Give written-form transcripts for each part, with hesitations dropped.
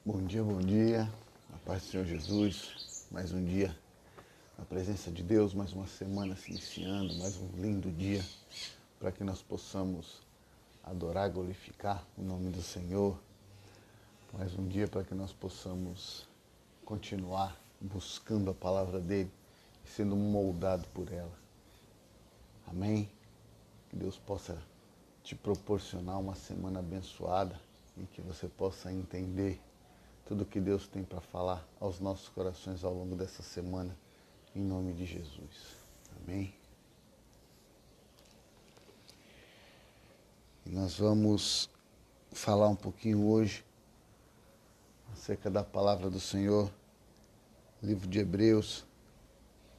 Bom dia, a paz do Senhor Jesus, mais um dia na presença de Deus, mais uma semana se iniciando, mais um lindo dia para que nós possamos adorar, glorificar o nome do Senhor, mais um dia para que nós possamos continuar buscando a palavra dele e sendo moldado por ela. Amém? Que Deus possa te proporcionar uma semana abençoada e que você possa entender tudo que Deus tem para falar aos nossos corações ao longo dessa semana, em nome de Jesus. Amém? E nós vamos falar um pouquinho hoje acerca da palavra do Senhor, livro de Hebreus,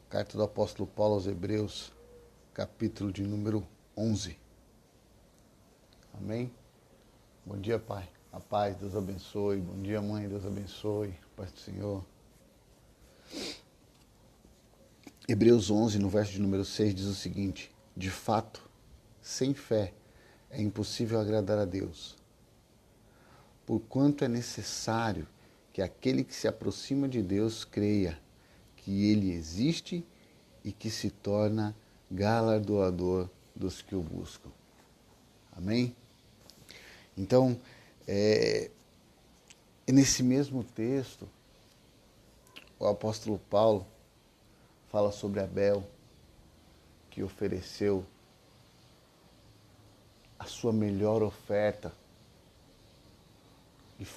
carta do apóstolo Paulo aos Hebreus, capítulo de número 11. Amém? Bom dia, Pai. A paz, Deus abençoe. Bom dia, Mãe, Deus abençoe. Paz do Senhor. Hebreus 11, no verso de número 6, diz o seguinte: de fato, sem fé é impossível agradar a Deus, porquanto é necessário que aquele que se aproxima de Deus creia que Ele existe e que se torna galardoador dos que o buscam. Amém? Então, nesse mesmo texto, o apóstolo Paulo fala sobre Abel, que ofereceu a sua melhor oferta, e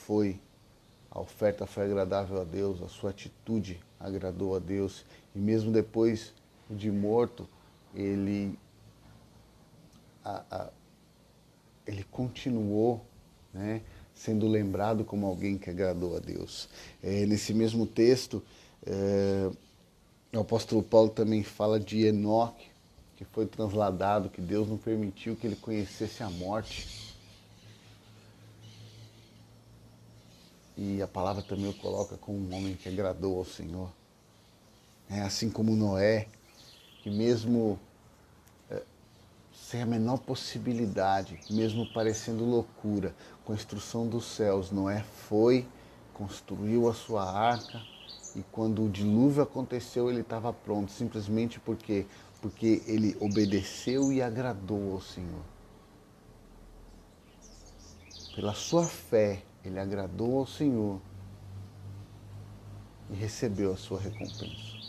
a oferta foi agradável a Deus, a sua atitude agradou a Deus, e mesmo depois de morto, ele continuou, né, sendo lembrado como alguém que agradou a Deus. Nesse mesmo texto, o apóstolo Paulo também fala de Enoque, que foi transladado, que Deus não permitiu que ele conhecesse a morte. E a palavra também o coloca como um homem que agradou ao Senhor. Assim como Noé, que mesmo sem a menor possibilidade, mesmo parecendo loucura, com a instrução dos céus, Noé foi, construiu a sua arca, e quando o dilúvio aconteceu, ele estava pronto, simplesmente porque ele obedeceu e agradou ao Senhor. Pela sua fé, ele agradou ao Senhor e recebeu a sua recompensa.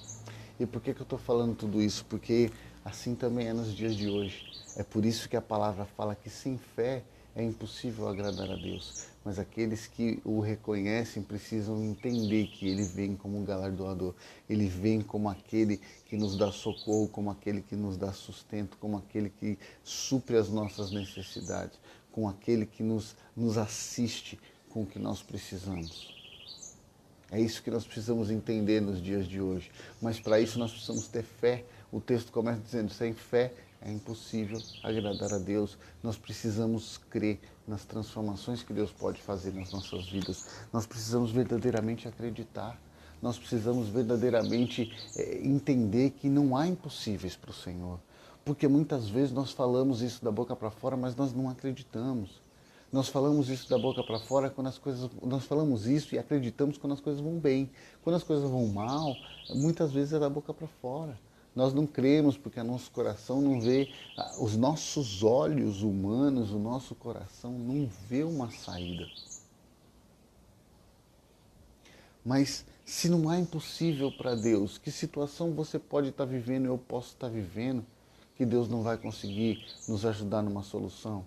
E por que eu estou falando tudo isso? Porque assim também é nos dias de hoje. É por isso que a palavra fala que sem fé é impossível agradar a Deus. Mas aqueles que o reconhecem precisam entender que Ele vem como um galardoador. Ele vem como aquele que nos dá socorro, como aquele que nos dá sustento, como aquele que supre as nossas necessidades, como aquele que nos assiste com o que nós precisamos. É isso que nós precisamos entender nos dias de hoje. Mas para isso nós precisamos ter fé. O texto começa dizendo, sem fé é impossível agradar a Deus. Nós precisamos crer nas transformações que Deus pode fazer nas nossas vidas. Nós precisamos verdadeiramente acreditar. Nós precisamos verdadeiramente entender que não há impossíveis para o Senhor. Porque muitas vezes nós falamos isso da boca para fora, mas nós não acreditamos. Nós falamos isso da boca para fora quando as coisas. Nós falamos isso e acreditamos quando as coisas vão bem. Quando as coisas vão mal, muitas vezes é da boca para fora. Nós não cremos porque o nosso coração não vê, os nossos olhos humanos, o nosso coração não vê uma saída. Mas se não há impossível para Deus, que situação você pode estar vivendo e eu posso estar vivendo, que Deus não vai conseguir nos ajudar numa solução?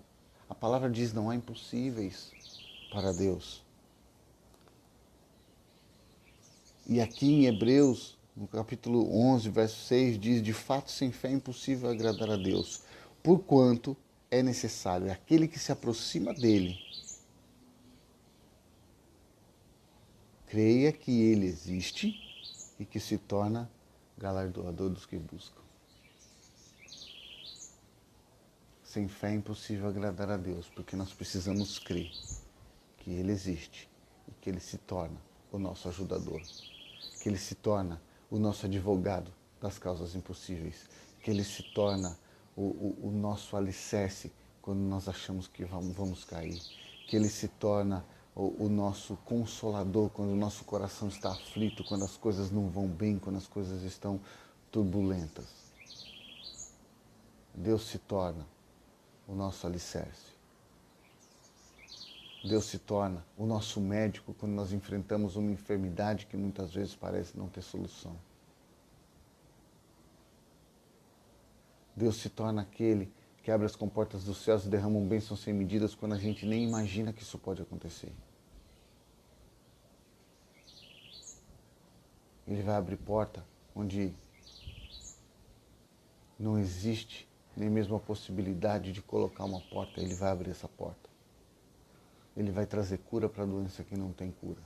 A palavra diz, não há impossíveis para Deus. E aqui em Hebreus, no capítulo 11, verso 6, diz, de fato, sem fé é impossível agradar a Deus, porquanto é necessário aquele que se aproxima dele creia que ele existe e que se torna galardoador dos que buscam. Sem fé é impossível agradar a Deus, porque nós precisamos crer que Ele existe e que Ele se torna o nosso ajudador, que Ele se torna o nosso advogado das causas impossíveis, que Ele se torna o nosso alicerce quando nós achamos que vamos cair, que Ele se torna o nosso consolador quando o nosso coração está aflito, quando as coisas não vão bem, quando as coisas estão turbulentas. Deus se torna o nosso alicerce. Deus se torna o nosso médico quando nós enfrentamos uma enfermidade que muitas vezes parece não ter solução. Deus se torna aquele que abre as comportas dos céus e derrama bênçãos sem medidas quando a gente nem imagina que isso pode acontecer. Ele vai abrir porta onde não existe nem mesmo a possibilidade de colocar uma porta. Ele vai abrir essa porta. Ele vai trazer cura para a doença que não tem cura.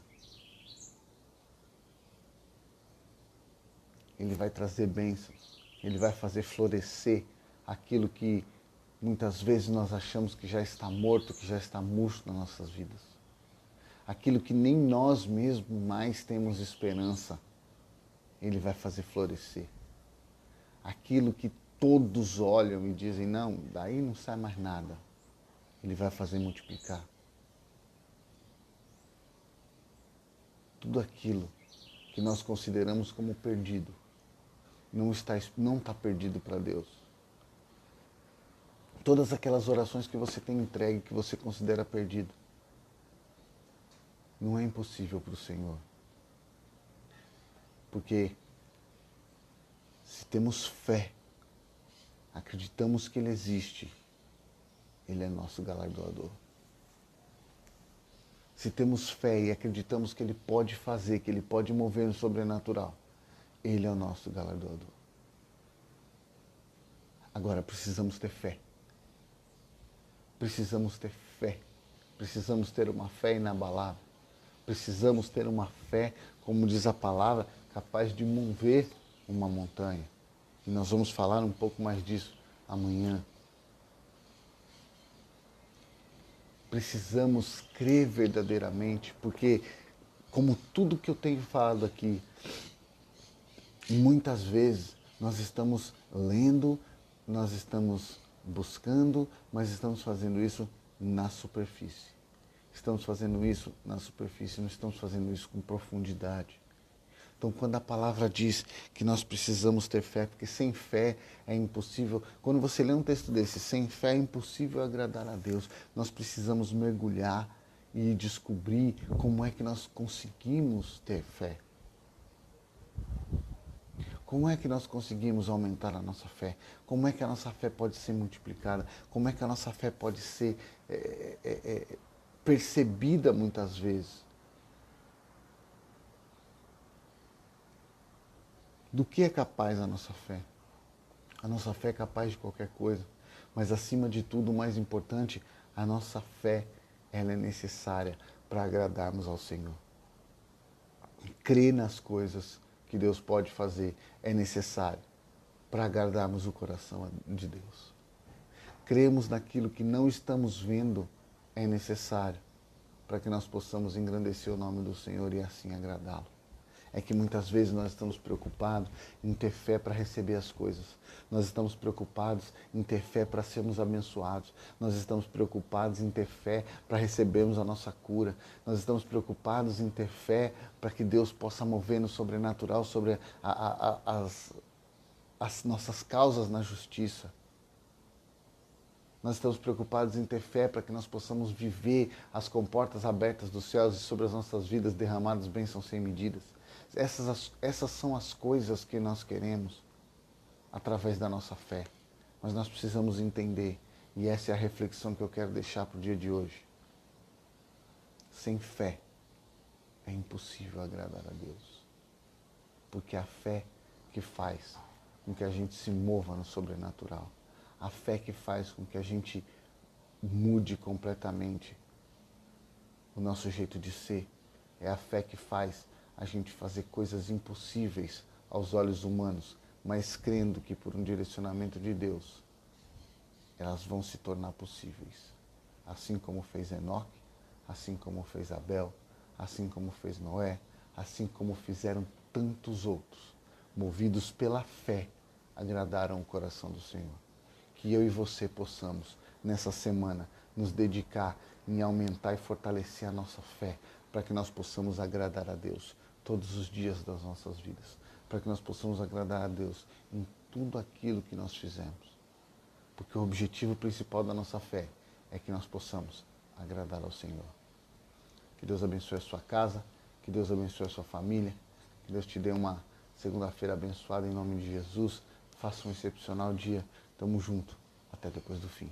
Ele vai trazer bênçãos. Ele vai fazer florescer aquilo que muitas vezes nós achamos que já está morto, que já está murcho nas nossas vidas. Aquilo que nem nós mesmos mais temos esperança, Ele vai fazer florescer. Aquilo que todos olham e dizem, não, daí não sai mais nada. Ele vai fazer multiplicar. Tudo aquilo que nós consideramos como perdido, não está perdido para Deus. Todas aquelas orações que você tem entregue, que você considera perdido, não é impossível para o Senhor. Porque se temos fé, acreditamos que Ele existe, Ele é nosso galardoador. Se temos fé e acreditamos que Ele pode fazer, que Ele pode mover no sobrenatural, Ele é o nosso galardoador. Agora precisamos ter fé. Precisamos ter fé. Precisamos ter uma fé inabalável. Precisamos ter uma fé, como diz a palavra, capaz de mover uma montanha. E nós vamos falar um pouco mais disso amanhã. Precisamos crer verdadeiramente, porque, como tudo que eu tenho falado aqui, muitas vezes nós estamos lendo, nós estamos buscando, mas estamos fazendo isso na superfície. Estamos fazendo isso na superfície, não estamos fazendo isso com profundidade. Então, quando a palavra diz que nós precisamos ter fé, porque sem fé é impossível, quando você lê um texto desse, sem fé é impossível agradar a Deus, nós precisamos mergulhar e descobrir como é que nós conseguimos ter fé. Como é que nós conseguimos aumentar a nossa fé? Como é que a nossa fé pode ser multiplicada? Como é que a nossa fé pode ser percebida muitas vezes? Do que é capaz a nossa fé? A nossa fé é capaz de qualquer coisa, mas acima de tudo, o mais importante, a nossa fé, ela é necessária para agradarmos ao Senhor. Crer nas coisas que Deus pode fazer é necessário para agradarmos o coração de Deus. Cremos naquilo que não estamos vendo é necessário para que nós possamos engrandecer o nome do Senhor e assim agradá-lo. É que muitas vezes nós estamos preocupados em ter fé para receber as coisas. Nós estamos preocupados em ter fé para sermos abençoados. Nós estamos preocupados em ter fé para recebermos a nossa cura. Nós estamos preocupados em ter fé para que Deus possa mover no sobrenatural sobre as nossas causas na justiça. Nós estamos preocupados em ter fé para que nós possamos viver as comportas abertas dos céus e sobre as nossas vidas derramadas bênçãos sem medidas. Essas são as coisas que nós queremos através da nossa fé. Mas nós precisamos entender, e essa é a reflexão que eu quero deixar para o dia de hoje. Sem fé é impossível agradar a Deus. Porque a fé que faz com que a gente se mova no sobrenatural. A fé que faz com que a gente mude completamente o nosso jeito de ser. É a fé que faz a gente fazer coisas impossíveis aos olhos humanos, mas crendo que por um direcionamento de Deus, elas vão se tornar possíveis. Assim como fez Enoque, assim como fez Abel, assim como fez Noé, assim como fizeram tantos outros, movidos pela fé, agradaram o coração do Senhor. Que eu e você possamos, nessa semana, nos dedicar em aumentar e fortalecer a nossa fé, para que nós possamos agradar a Deus todos os dias das nossas vidas, para que nós possamos agradar a Deus em tudo aquilo que nós fizemos. Porque o objetivo principal da nossa fé é que nós possamos agradar ao Senhor. Que Deus abençoe a sua casa, que Deus abençoe a sua família, que Deus te dê uma segunda-feira abençoada em nome de Jesus. Faça um excepcional dia. Tamo junto. Até depois do fim.